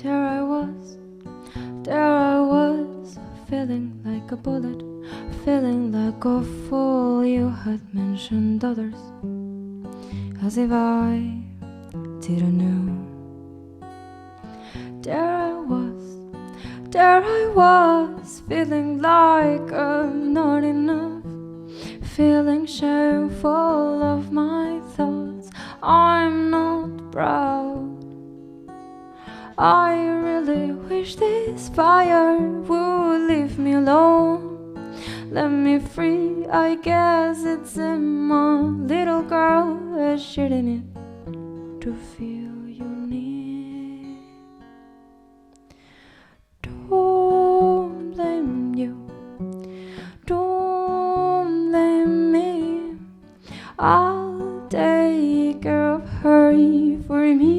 There I was, feeling like a bullet, feeling like a fool. You had mentioned others, as if I didn't know. There I was, feeling like I'm not enough, feeling shameful of my thoughts. I'm not proud. I really wish this fire would leave me alone, let me free. I guess it's in my little girl, she didn't need to feel you need. Don't blame you, don't blame me. I'll take care of her for me.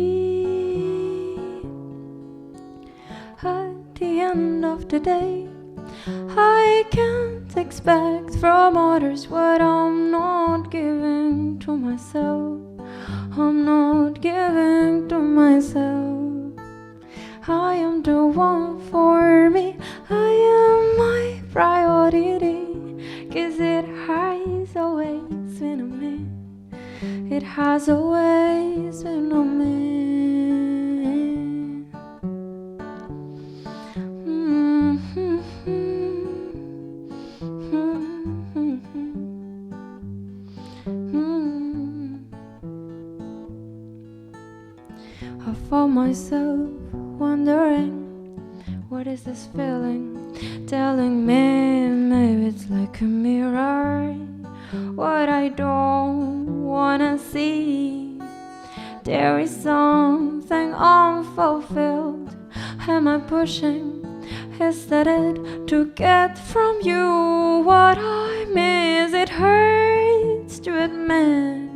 At the end of the day, I can't expect from others what I'm not giving to myself. I'm not giving to myself. I am the one for me. I am my priority, 'cause it has always been on me. It has always been on me. I found myself wondering, what is this feeling telling me? Maybe it's like a mirror, what I don't wanna see. There is something unfulfilled. Am I pushing? Is that it? To get from you what I miss. It hurts to admit.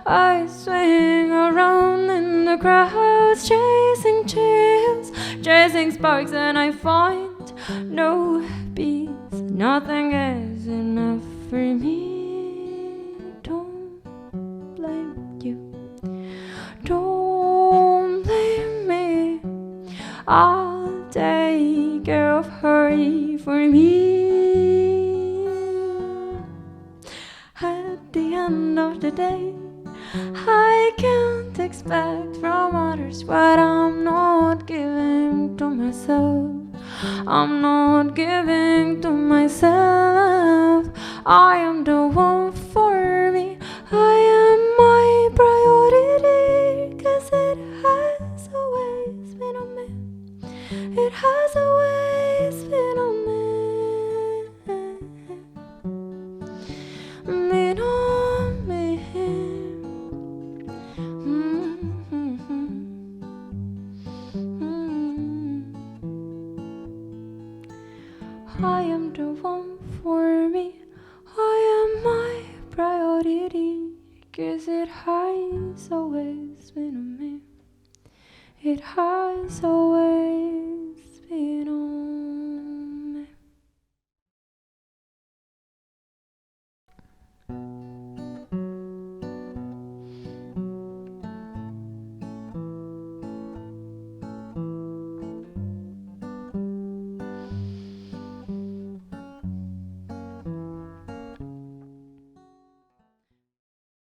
I swing around in the crowds, chasing chills, chasing sparks, and I find no peace. Nothing is enough for me. Don't blame you, don't blame me. I'll take care of her for me. At the end of the day, I can't expect from others what I'm not giving to myself. I'm not giving to myself. I am the one for me. I am my priority, 'cause it has always been on me. It has always been on me. Been on me. I am the one for me. I am my priority, 'cause it has always been on me. It has always